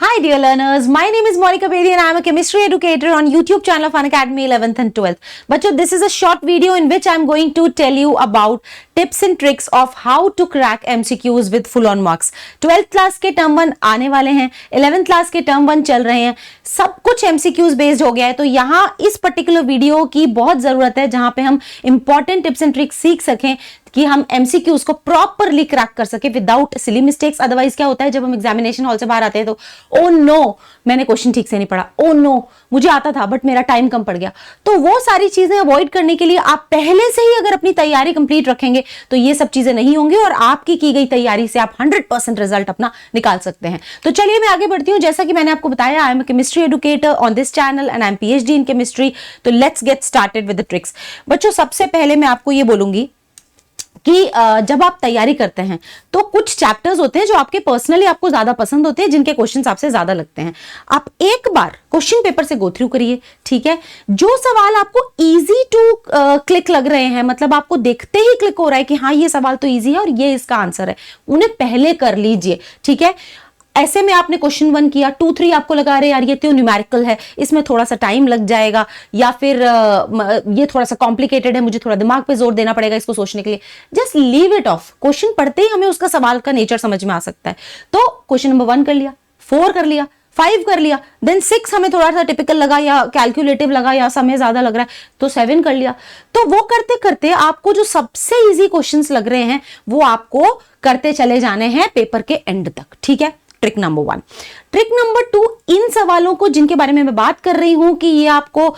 Hi dear learners, my name is Monica Bedi and I am a chemistry educator on YouTube channel of Unacademy 11th and 12th. Bachcho, this is a short video in which I am going to tell you about tips and tricks of how to crack MCQs with full on marks. 12th class के term 1 आने वाले हैं, 11th class के term 1 चल रहे हैं, सब कुछ MCQs based हो गया है, तो यहाँ इस particular वीडियो की बहुत जरूरत है जहां पे हम important tips and tricks सीख सकें कि हम MCQs को प्रॉपरली क्रैक कर सके विदाउट सिली मिस्टेक्स। अदरवाइज क्या होता है, जब हम एग्जामिनेशन हॉल से बाहर आते हैं तो ओ नो मैंने क्वेश्चन ठीक से नहीं पढ़ा, ओ नो मुझे आता था बट मेरा टाइम कम पड़ गया। तो वो सारी चीजें अवॉइड करने के लिए आप पहले से ही अगर अपनी तैयारी कंप्लीट रखेंगे तो ये सब चीजें नहीं होंगी और आपकी की गई तैयारी से आप 100% रिजल्ट अपना निकाल सकते हैं। तो चलिए मैं आगे बढ़ती हूँ। जैसा कि मैंने आपको बताया, I am a chemistry educator on this channel and I am PhD in chemistry. तो let's get started with the tricks. बच्चों, सबसे पहले मैं आपको ये बोलूंगी कि जब आप तैयारी करते हैं तो कुछ चैप्टर्स होते हैं जो आपके पर्सनली आपको ज्यादा पसंद होते हैं, जिनके क्वेश्चंस आपसे ज्यादा लगते हैं। आप एक बार क्वेश्चन पेपर से गो थ्रू करिए, ठीक है। जो सवाल आपको इजी टू क्लिक लग रहे हैं, मतलब आपको देखते ही क्लिक हो रहा है कि हाँ ये सवाल तो इजी है और ये इसका आंसर है, उन्हें पहले कर लीजिए, ठीक है। ऐसे में आपने क्वेश्चन 1 किया, 2, 3 आपको लगा रहे यार ये तो न्यूमेरिकल है, इसमें थोड़ा सा टाइम लग जाएगा, या फिर ये थोड़ा सा कॉम्प्लिकेटेड है, मुझे थोड़ा दिमाग पे जोर देना पड़ेगा इसको सोचने के लिए। Just leave it of. Question पढ़ते ही हमें उसका सवाल का नेचर समझ में आ सकता है। तो क्वेश्चन नंबर 1 कर लिया, 4 कर लिया, 5 कर लिया, देन 6 हमें थोड़ा सा टिपिकल लगा या कैलकुलेटिव लगा या समय ज्यादा लग रहा है तो 7 कर लिया। तो वो करते करते आपको जो सबसे इजी क्वेश्चंस लग रहे हैं वो आपको करते चले जाने हैं पेपर के एंड तक, ठीक है। Trick number 1। ट्रिक नंबर 2, इन सवालों को जिनके बारे में मैं बात कर रही हूं कि ये आपको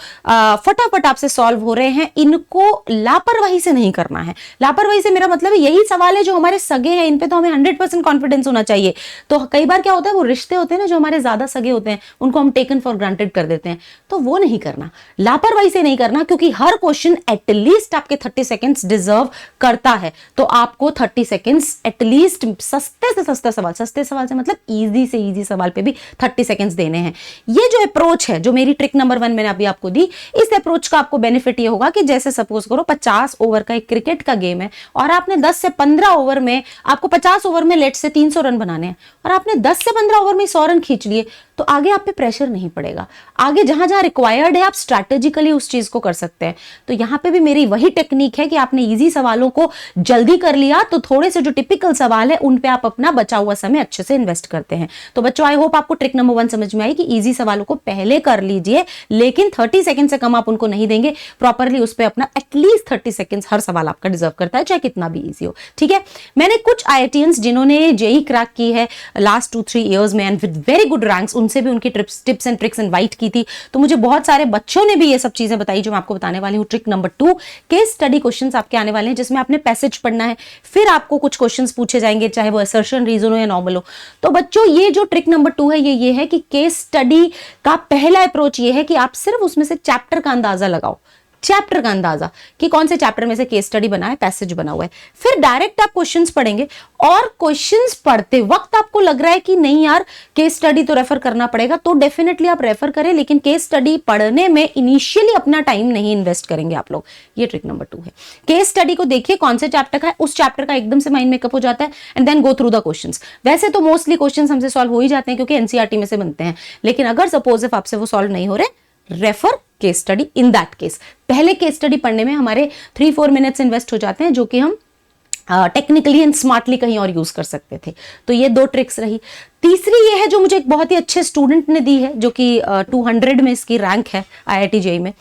फटाफट आपसे सॉल्व हो रहे हैं, इनको लापरवाही से नहीं करना है। लापरवाही से मेरा मतलब है यही सवाल है जो हमारे सगे हैं, इन पे तो हमें 100% कॉन्फिडेंस होना चाहिए। तो कई बार क्या होता है, वो रिश्ते होते हैं ना जो हमारे ज्यादा सगे होते हैं, उनको हम टेकन फॉर ग्रांटेड कर देते हैं, तो वो नहीं करना, लापरवाही से नहीं करना, क्योंकि हर क्वेश्चन एटलीस्ट आपके 30 सेकेंड्स डिजर्व करता है। तो आपको 30 सेकेंड्स एटलीस्ट सस्ते से सस्ता सवाल, सस्ते सवाल से मतलब इजी से इजी सवाल पे भी 30 सेकंड्स देने हैं। ये जो अप्रोच है, जो मेरी ट्रिक नंबर 1 मैंने अभी आपको दी, इस अप्रोच का आपको बेनिफिट ये होगा कि जैसे सपोज करो 50 ओवर का एक क्रिकेट का गेम है और आपने 10 से 15 ओवर में, आपको 50 ओवर में लेट से 300 रन बनाने हैं और आपने 10 से 15 ओवर में 100 रन खींच लिए, तो आगे आप पे प्रेशर नहीं पड़ेगा। आगे जहां जहां रिक्वायर्ड है आप स्ट्रैटेजिकली उस चीज को कर सकते हैं। तो यहां पे भी मेरी वही टेक्निक है कि आपने इजी सवालों को जल्दी कर लिया तो थोड़े से जो टिपिकल सवाल है उन पे आप अपना बचा हुआ समय अच्छे से इन्वेस्ट करते हैं। तो बच्चों, आई होप आपको ट्रिक नंबर 1 समझ में आई कि इजी सवालों को पहले कर लीजिए, लेकिन 30 सेकंड से कम आप उनको नहीं देंगे। प्रॉपरली उस पर अपना एटलीस्ट 30 सेकंड हर सवाल आपका डिजर्व करता है, चाहे कितना भी इजी हो, ठीक है। मैंने कुछ IITians जिन्होंने जेई क्रैक की है लास्ट 2-3 ईयर्स में and with very good ranks, उनसे भी उनकी टिप्स एंड ट्रिक्स इनवाइट की थी। तो मुझे बहुत सारे बच्चों ने भी ये सब चीजें बताई जो मैं आपको बताने वाली हूँ। Trick number 2, case study questions आपके आने वाले हैं जिसमें आपने पैसेज पढ़ना है, फिर आपको कुछ क्वेश्चंस पूछे जाएंगे, चाहे वो असर्शन, रीजन हो या नॉर्मल हो। तो बच्चों, ये जो ट्रिक नंबर 2 है ये है कि केस स्टडी का पहला अप्रोच ये है कि आप सिर्फ उसमें से चैप्टर का अंदाजा लगाओ, चैप्टर का अंदाजा कि कौन से चैप्टर में से केस स्टडी बना है, पैसेज बना हुआ है। फिर डायरेक्ट आप क्वेश्चंस पढ़ेंगे और क्वेश्चंस पढ़ते वक्त आपको लग रहा है कि नहीं यार केस स्टडी तो रेफर करना पड़ेगा, तो डेफिनेटली आप रेफर करें, लेकिन केस स्टडी पढ़ने में इनिशियली अपना टाइम नहीं इन्वेस्ट करेंगे आप लोग। ये ट्रिक नंबर 2 है। केस स्टडी को देखिए कौन से चैप्टर का है, उस चैप्टर का एकदम से माइंड मेकअप हो जाता है and then go through the questions. वैसे तो मोस्टली क्वेश्चंस हमसे सॉल्व हो ही जाते हैं क्योंकि NCERT में से बनते हैं, लेकिन अगर सपोज इफ आपसे वो सॉल्व नहीं हो रहे, refer case study. In that case पहले केस स्टडी पढ़ने में हमारे 3-4 मिनट्स इन्वेस्ट हो जाते हैं जो कि हम टेक्निकली एंड स्मार्टली कहीं और यूज कर सकते थे। तो ये 2 ट्रिक्स रही। तीसरी ये है जो मुझे एक बहुत ही अच्छे स्टूडेंट ने दी है, जो कि 200 में इसकी रैंक है IIT JEE में।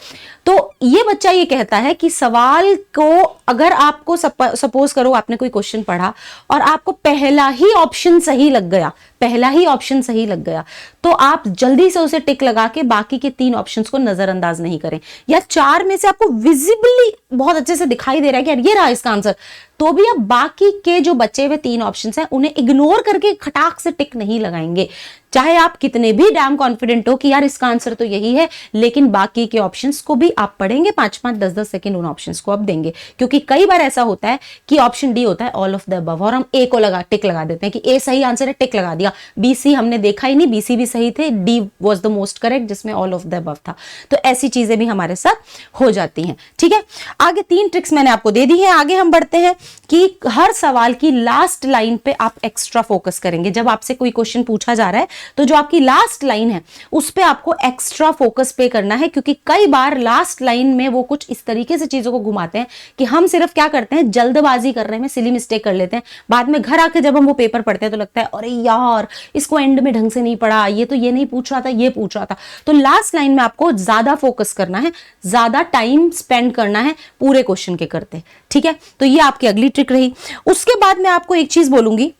तो ये बच्चा ये कहता है कि सवाल को अगर आपको सपोज करो आपने कोई क्वेश्चन पढ़ा और आपको पहला ही ऑप्शन सही लग गया, तो आप जल्दी से उसे टिक लगा के बाकी के 3 ऑप्शंस को नजरअंदाज नहीं करें। या 4 में से आपको विजिबली बहुत अच्छे से दिखाई दे रहा है कि यार ये रहा इसका आंसर, तो भी आप बाकी के जो बचे हुए 3 ऑप्शंस हैं उन्हें इग्नोर करके खटाक से टिक नहीं लगाएंगे। चाहे आप कितने भी डैम कॉन्फिडेंट हो कि यार इसका आंसर तो यही है, लेकिन बाकी के ऑप्शंस को भी आप पढ़ेंगे, 5-5, 10-10 सेकंड उन ऑप्शंस को आप देंगे। क्योंकि कई बार ऐसा होता है कि ऑप्शन डी होता है ऑल ऑफ द अबव और हम ए को टिक लगा देते हैं कि ए सही आंसर है, टिक लगा दिया। BC हमने देखा ही नहीं, BC भी सही थे, D was the most correct जिसमें ऑल ऑफ द अबव था। तो ऐसी चीजें भी हमारे साथ हो जाती हैं, ठीक है। आगे 3 ट्रिक्स मैंने आपको दे दी है। आगे हम बढ़ते हैं कि हर सवाल की लास्ट लाइन पे आप एक्स्ट्रा फोकस करेंगे। जब आपसे कोई क्वेश्चन पूछा जा रहा है तो जो आपकी लास्ट लाइन है उस पे आपको एक्स्ट्रा फोकस पे करना है, क्योंकि कई बार लास्ट लाइन में वो कुछ इस तरीके से चीजों को घुमाते हैं कि हम सिर्फ क्या करते हैं, जल्दबाजी करने में सिली मिस्टेक कर लेते हैं। बाद में घर आके जब हम वो पेपर पढ़ते हैं तो लगता है अरे यार इसको एंड में ढंग से नहीं पढ़ा, ये तो ये नहीं पूछ रहा था, ये पूछ रहा था। तो लास्ट लाइन में आपको ज्यादा फोकस करना है, ज्यादा टाइम स्पेंड करना है पूरे क्वेश्चन के करते। ठीक है, तो ये आपकी अगली ट्रिक रही। उसके बाद मैं आपको एक चीज बोलूंगी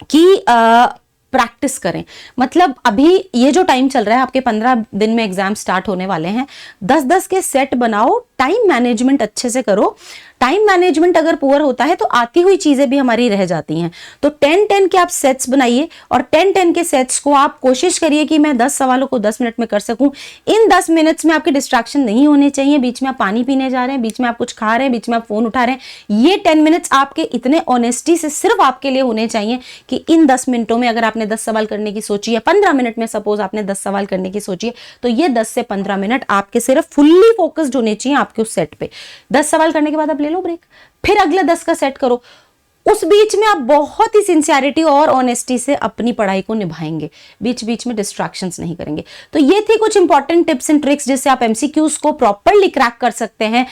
कि प्रैक्टिस करें। मतलब अभी ये जो टाइम चल रहा है, आपके 15 दिन में एग्जाम स्टार्ट होने वाले हैं, 10-10 के सेट बनाओ, टाइम मैनेजमेंट अच्छे से करो। टाइम मैनेजमेंट अगर पुअर होता है तो आती हुई चीजें भी हमारी रह जाती हैं। तो 10-10 के आप सेट्स बनाइए और 10-10 के सेट्स को आप कोशिश करिए कि मैं 10 सवालों को 10 मिनट में कर सकूं। इन 10 मिनट्स में आपके डिस्ट्रैक्शन नहीं होने चाहिए, बीच में आप पानी पीने जा रहे हैं, बीच में आप कुछ खा रहे हैं, बीच में आप फोन उठा रहे हैं। ये 10 मिनट्स आपके इतने ऑनेस्टी से सिर्फ आपके लिए होने चाहिए कि इन 10 मिनटों में अगर आपने 10 सवाल करने की सोची है, 15 मिनट में सपोज आपने 10 सवाल करने की सोची है, तो ये 10 से 15 मिनट आपके सिर्फ फुल्ली फोकस्ड होने चाहिए आपके उस सेट पे। 10 सवाल करने के बाद आप ले लो ब्रेक, फिर अगले 10 का सेट करो। उस बीच में आप बहुत ही सिंसियरिटी और ऑनेस्टी से अपनी पढ़ाई को निभाएंगे, बीच बीच में डिस्ट्रैक्शंस नहीं करेंगे। तो ये थी कुछ इंपॉर्टेंट टिप्स एंड ट्रिक्स जिससे आप एमसीक्यूज को प्रॉपरली क्रैक कर सकते हैं।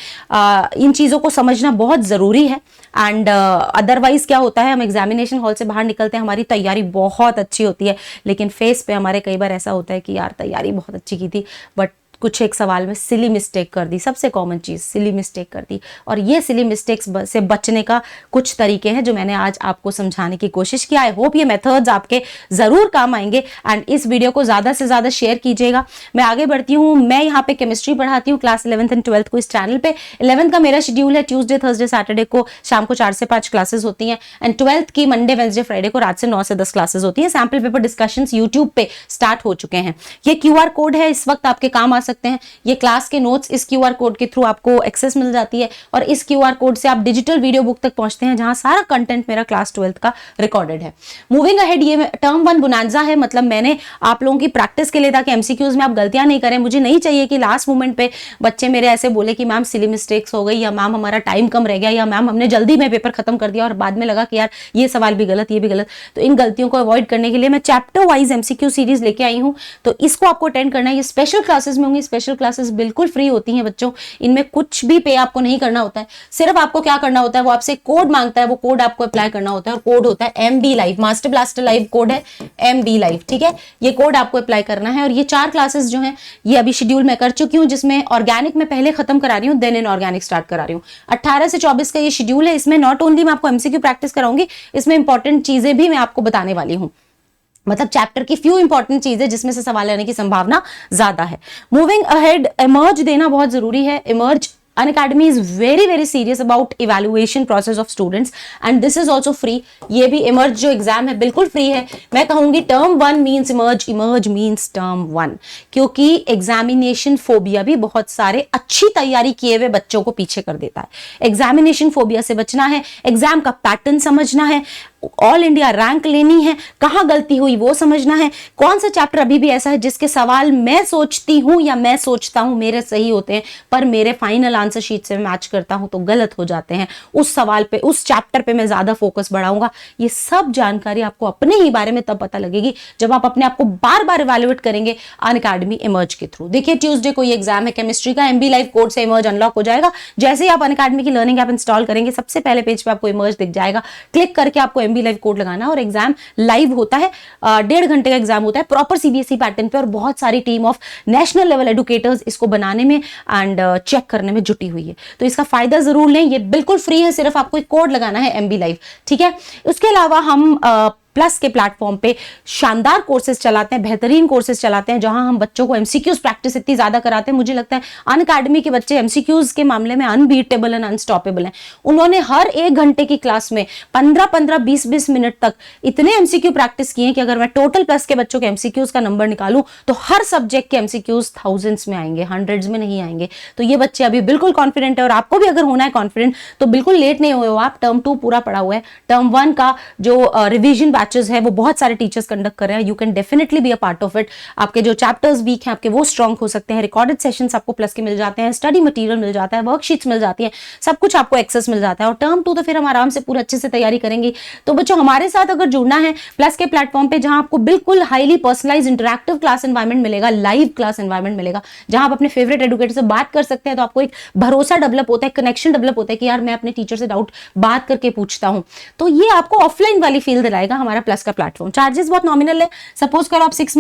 इन चीजों को समझना बहुत जरूरी है। एंड अदरवाइज क्या होता है, हम एग्जामिनेशन हॉल से बाहर निकलते हैं, हमारी तैयारी बहुत अच्छी होती है, लेकिन फेस पे हमारे कई बार ऐसा होता है कि यार तैयारी बहुत अच्छी की थी बट कुछ एक सवाल में सिली मिस्टेक कर दी। सबसे कॉमन चीज सिली मिस्टेक कर दी। और ये सिली मिस्टेक्स से बचने का कुछ तरीके हैं जो मैंने आज आपको समझाने की कोशिश की। आई होप ये मेथड्स आपके जरूर काम आएंगे एंड इस वीडियो को ज्यादा से ज्यादा शेयर कीजिएगा। मैं आगे बढ़ती हूँ। मैं यहाँ पे केमिस्ट्री पढ़ाती हूँ क्लास 11th एंड 12th को इस चैनल पे। 11th का मेरा शेड्यूल है ट्यूसडे थर्सडे सैटरडे को शाम को 4 से 5 क्लासेस होती हैं एंड 12th की मंडे वेडनेसडे फ्राइडे को रात से 9 से 10 क्लासेस होती है। सैंपल पेपर डिस्कशंस यूट्यूब पे स्टार्ट हो चुके हैं। ये QR कोड है, इस वक्त आपके काम आ सकते हैं। ये क्लास के नोट्स इस QR कोड के थ्रू आपको एक्सेस मिल जाती है और इस QR कोड से आप डिजिटल वीडियो बुक तक पहुंचते हैं जहां सारा कंटेंट मेरा क्लास 12th का रिकॉर्डेड है। मूविंग अहेड, ये टर्म 1 बुनाजा है। मतलब मैंने आप लोगों की प्रैक्टिस के लिए, ताकि एमसीक्यूज में आप गलतियां नहीं करें। मुझे नहीं चाहिए कि लास्ट मोमेंट पे बच्चे मेरे ऐसे बोले कि मैम सिली मिस्टेक्स हो गई, या मैम हमारा टाइम कम रह गया, या मैम हमने जल्दी में पेपर खत्म कर दिया और बाद में लगा कि यार ये सवाल भी गलत, ये भी गलत। तो इन गलतियों को अवॉइड करने के लिए मैं चैप्टर वाइज एमसीक्यू सीरीज लेके आई हूं, तो इसको आपको अटेंड करना है। ये स्पेशल क्लासेस में होंगी। स्पेशल क्लासेस बिल्कुल फ्री होती हैं बच्चों, इनमें कुछ भी पे आपको नहीं करना होता है। सिर्फ आपको क्या करना होता है, वो आपसे कोड मांगता है, वो कोड आपको अप्लाई करना होता है और कोड होता है MB live. Master blaster live code है MB लाइव। ठीक है, ये कोड आपको अप्लाई करना है। और ये 4 क्लासेस जो हैं ये अभी शेड्यूल मैं कर चुकी हूं, जिसमें ऑर्गेनिक में पहले खत्म करा रही हूं, देन इनऑर्गेनिक स्टार्ट करा रही हूं। 18 से 24 का ये शेड्यूल है। इसमें नॉट ओनली मैं आपको MCQ प्रैक्टिस कराऊंगी, इसमें इंपॉर्टेंट चीजें भी मैं आपको बताने वाली हूं। मतलब चैप्टर की फ्यू इंपॉर्टेंट चीजें जिसमें से सवाल आने की संभावना ज्यादा है। मूविंग अहेड, इमर्ज देना बहुत जरूरी है। Emerge Unacademy is very serious about evaluation process of students and this is also free। ये भी इमर्ज जो एग्जाम है बिल्कुल फ्री है। मैं कहूंगी term 1 means emerge, emerge means term 1, क्योंकि एग्जामिनेशन फोबिया भी बहुत सारे अच्छी तैयारी किए हुए बच्चों को पीछे कर देता है। एग्जामिनेशन फोबिया से बचना है, एग्जाम का पैटर्न समझना है, ऑल इंडिया रैंक लेनी है, कहां गलती हुई वो समझना है, कौन सा चैप्टर अभी भी ऐसा है जिसके सवाल मैं सोचती हूं या मैं सोचता हूं मेरे सही होते हैं पर मेरे फाइनल आंसर शीट से मैच करता हूं तो गलत हो जाते हैं। उस सवाल पे, उस चैप्टर पे मैं ज्यादा फोकस बढ़ाऊंगा। ये सब जानकारी आपको अपने ही बारे में तब पता लगेगी जब आप अपने आप को बार बार इवैल्यूएट करेंगे अनअकैडमी इमर्ज के थ्रू। देखिए ट्यूसडे को ये एग्जाम है केमिस्ट्री का, MB लाइव कोड से इमर्ज अनलॉक हो जाएगा। जैसे ही आप अनअकैडमी की लर्निंग ऐप इंस्टॉल करेंगे सबसे पहले पेज पे आपको इमर्ज दिख जाएगा। क्लिक करके आपको MB लाइव कोड लगाना और एग्जाम लाइव होता है। 1.5 घंटे का एग्जाम होता है प्रॉपर CBSE पैटर्न पे और बहुत सारी team of national level educators इसको बनाने में एंड चेक करने में जुटी हुई है। तो इसका फायदा जरूर लें। ये बिल्कुल फ्री है, सिर्फ आपको एक कोड लगाना है MB लाइव। ठीक है, उसके अलावा हम प्लस के प्लेटफॉर्म पे शानदार कोर्सेज चलाते हैं, बेहतरीन कोर्सेज चलाते हैं जहां हम बच्चों को MCQs प्रैक्टिस इतनी ज्यादा कराते हैं। मुझे लगता है अनअकैडमी के बच्चे MCQs के मामले में अनबीटेबल एंड अनस्टॉपेबल हैं। उन्होंने हर 1 घंटे की क्लास में 15-15, 20-20 मिनट तक इतने MCQ प्रैक्टिस किए कि अगर मैं टोटल प्लस के बच्चों के MCQs का नंबर निकालूं तो हर सब्जेक्ट के MCQs थाउजेंड्स में आएंगे, हंड्रेड्स में नहीं आएंगे। तो ये बच्चे अभी बिल्कुल कॉन्फिडेंट है और आपको भी अगर होना है कॉन्फिडेंट तो बिल्कुल लेट नहीं हुए हो आप। टर्म 2 पूरा पढ़ा हुआ है। टर्म 1 का जो रिविजन बैचेस है वो बहुत सारे टीचर्स कंडक्ट कर रहे हैं, you can definitely be a part of it. आपके जो चैप्टर्स वीक हैं आपके वो स्ट्रॉन्ग हो सकते हैं, रिकॉर्डेड सेशंस आपको प्लस के मिल जाते हैं, स्टडी मटेरियल मिल जाता है, वर्कशीट्स मिल जाती है, सब कुछ आपको एक्सेस मिल जाता है। और टर्म 2 तो फिर हम आराम से पूरा अच्छे से तैयारी करेंगे। तो बच्चों हमारे साथ अगर जुड़ना है प्लस के प्लेटफॉर्म पे, जहां आपको बिल्कुल highly personalised interactive class environment मिलेगा, लाइव क्लास एनवायरनमेंट मिलेगा, जहां आप अपने फेवरेट एडुकेटर से बात कर सकते हैं, तो आपको एक भरोसा डेवलप होता है, कनेक्शन डेवलप होता है कि यार मैं अपने टीचर से डाउट बात करके पूछता हूं। तो ये आपको ऑफलाइन वाली फील दिलाएगा हमारा प्लस का प्लेटफॉर्म। चार्जेस बहुत नॉमिनल है। सपोज करो आप 6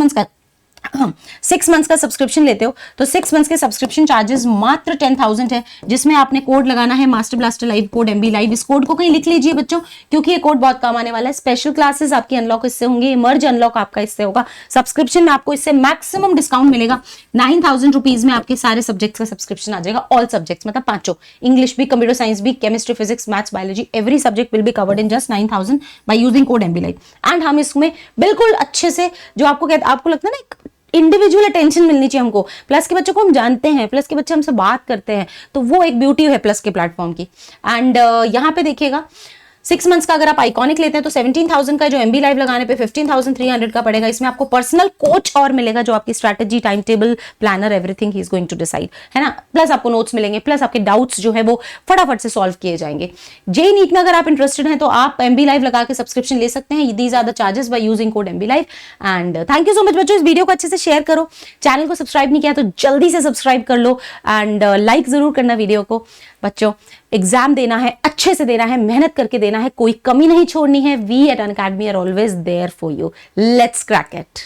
मंथ्स का सब्सक्रिप्शन लेते हो तो 6 मंथ्स के सब्सक्रिप्शन चार्जेस मात्र 10,000 है, जिसमें आपने कोड लगाना है master blaster live, code MB live. इस कोड को कहीं लिख लीजिए बच्चों, क्योंकि ये कोड बहुत काम आने वाला है। स्पेशल क्लासेस आपकी अनलॉक इससे होंगे, मर्ज अनलॉक आपका इससे होगा। सब्सक्रिप्शन में आपको इससे मैक्सिमम डिस्काउंट मिलेगा। 9,000 रुपीज में आपके सारे सब्जेक्ट्स का सब्सक्रिप्शन आ जाएगा, ऑल सब्जेक्ट्स मतलब पांचों, इंग्लिश भी, कंप्यूटर साइंस भी, chemistry, physics, maths, biology, every subject will be covered in just 9,000 bye using code MB live. And हम इसमें बिल्कुल अच्छे से, जो आपको लगता है ना इंडिविजुअल अटेंशन मिलनी चाहिए हमको, प्लस के बच्चों को हम जानते हैं, प्लस के बच्चे हमसे बात करते हैं, तो वो एक ब्यूटी है प्लस के प्लेटफॉर्म की। एंड यहाँ पे देखिएगा 6 मंथ्स का अगर आप आइकॉनिक लेते हैं तो 17,000 का, जो MB लाइव लगाने पे 15,300 का पड़ेगा। इसमें आपको पर्सनल कोच और मिलेगा, जो आपकी strategy, time table, planner, everything ही इज गोइंग टू डिसाइड, है ना। प्लस आपको नोट्स मिलेंगे, प्लस आपके डाउट्स जो है वो फटाफट से सॉल्व किए जाएंगे। JEE नीट में अगर आप इंटरेस्टेड हैं तो आप MB लाइव लगा के सब्सक्रिप्शन ले सकते हैं। These are the charges by using code MB live. And thank you so much बच्चों, इस वीडियो को अच्छे से शेयर करो। चैनल को सब्सक्राइब नहीं किया तो जल्दी से सब्सक्राइब कर लो, एंड लाइक जरूर करना वीडियो को। बच्चों एग्जाम देना है, अच्छे से देना है, मेहनत करके देना है, कोई कमी नहीं छोड़नी है। We at Unacademy are always there for you. Let's crack it.